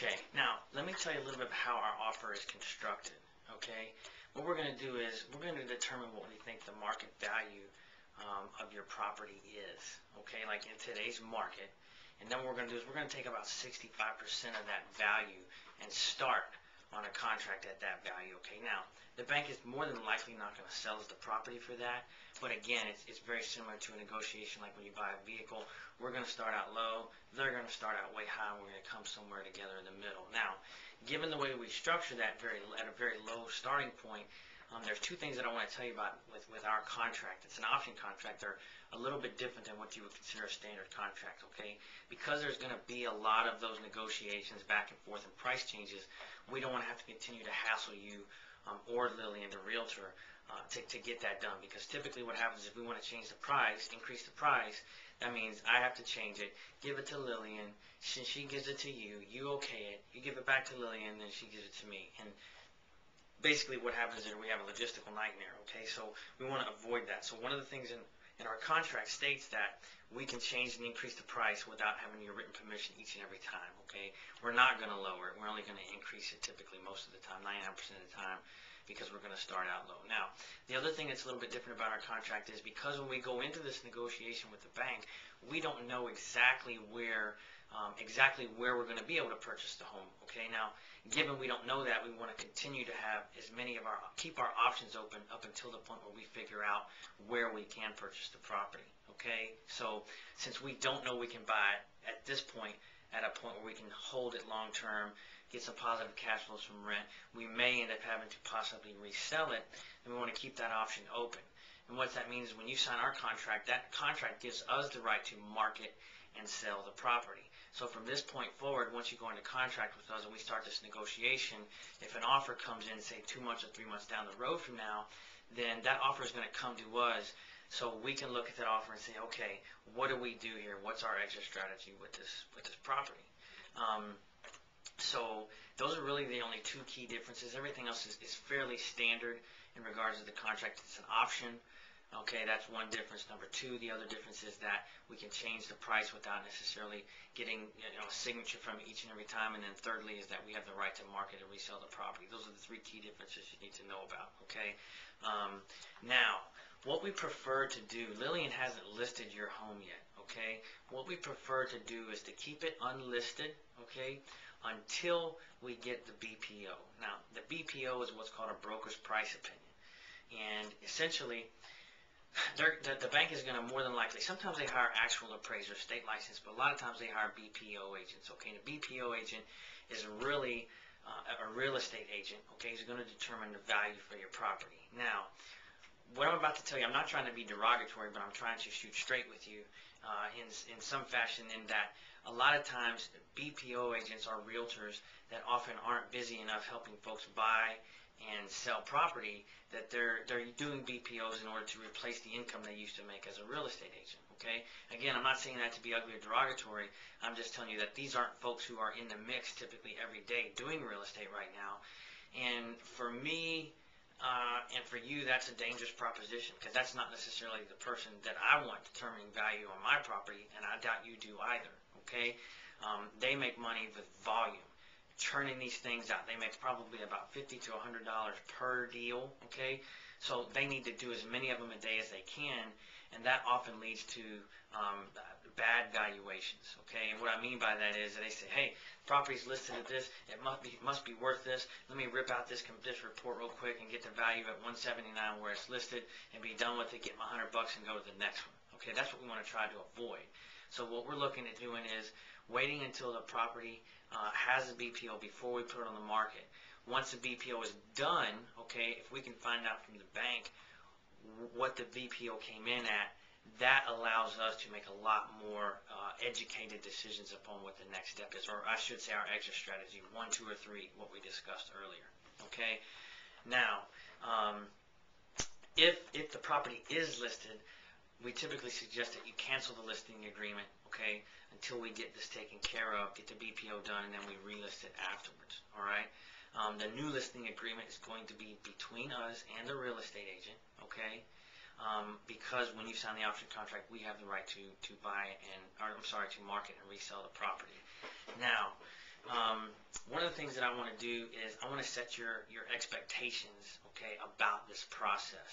Okay, now let me tell you a little bit about how our offer is constructed. Okay, what we're going to do is we're going to determine what we think the market value of your property is. Okay, like in today's market, and then what we're going to do is we're going to take about 65% of that value and start on a contract at that value. Okay, now the bank is more than likely not going to sell us the property for that, but again, it's very similar to a negotiation like when you buy a vehicle. We're going to start out low, they're going to start out way high, and we're going to come somewhere together in the middle. Now, given the way we structure that at a very low starting point, there's two things that I want to tell you about with our contract. It's an option contract. They're a little bit different than what you would consider a standard contract, okay? Because there's going to be a lot of those negotiations back and forth and price changes, we don't want to have to continue to hassle you or Lillian, the realtor, to get that done. Because typically what happens is if we want to change the price, increase the price, that means I have to change it, give it to Lillian. Since she gives it to you, you okay it, you give it back to Lillian, then she gives it to me. And basically what happens is we have a logistical nightmare, okay? So we want to avoid that. So one of the things in our contract states that we can change and increase the price without having your written permission each and every time, okay? We're not going to lower it. We're only going to increase it typically most of the time, 99% of the time, because we're going to start out low. Now, the other thing that's a little bit different about our contract is because when we go into this negotiation with the bank, we don't know exactly where we're going to be able to purchase the home, okay? Now, given we don't know that, we want to continue to have keep our options open up until the point where we figure out where we can purchase the property, okay? So since we don't know we can buy it at this point, at a point where we can hold it long term, get some positive cash flows from rent, we may end up having to possibly resell it, and we want to keep that option open. And what that means is when you sign our contract, that contract gives us the right to market and sell the property. So from this point forward, once you go into contract with us and we start this negotiation, if an offer comes in, say 2 months or 3 months down the road from now, then that offer is going to come to us so we can look at that offer and say, okay, what do we do here? What's our exit strategy with this property? So those are really the only two key differences. Everything else is fairly standard in regards to the contract. It's an option. Okay, that's one difference. Number two, the other difference is that we can change the price without necessarily getting a signature from each and every time. And then thirdly is that we have the right to market and resell the property. Those are the three key differences you need to know about. Okay. Now, what we prefer to do, Lillian hasn't listed your home yet. Okay. What we prefer to do is to keep it unlisted. Okay, until we get the BPO. Now, the BPO is what's called a broker's price opinion. And essentially, the bank is going to more than likely, sometimes they hire actual appraisers, state licensed, but a lot of times they hire BPO agents. Okay, and the BPO agent is really a real estate agent. Okay, he's going to determine the value for your property. Now, what I'm about to tell you, I'm not trying to be derogatory, but I'm trying to shoot straight with you in some fashion, in that a lot of times BPO agents are realtors that often aren't busy enough helping folks buy and sell property, that they're doing BPOs in order to replace the income they used to make as a real estate agent. Okay, again, I'm not saying that to be ugly or derogatory. I'm just telling you that these aren't folks who are in the mix typically every day doing real estate right now. And for me and for you, that's a dangerous proposition, because that's not necessarily the person that I want determining value on my property, and I doubt you do either. Okay, they make money with volume, churning these things out. They make probably about $50 to $100 per deal. Okay, so they need to do as many of them a day as they can, and that often leads to bad valuations. Okay, and what I mean by that is that they say, hey, property's listed at this, it must be worth this. Let me rip out this report real quick and get the value at 179 where it's listed and be done with it, get my $100 and go to the next one. Okay, that's what we want to try to avoid. So what we're looking at doing is waiting until the property has a BPO before we put it on the market. Once the BPO is done, okay, if we can find out from the bank what the BPO came in at, that allows us to make a lot more educated decisions upon what the next step is, or I should say our exit strategy, 1, 2, or 3, what we discussed earlier. Okay, now if the property is listed, we typically suggest that you cancel the listing agreement, okay, until we get this taken care of, get the BPO done, and then we relist it afterwards. All right. The new listing agreement is going to be between us and the real estate agent, okay? Because when you sign the option contract, we have the right to buy to market and resell the property. Now, things that I want to do is I want to set your expectations, okay, about this process.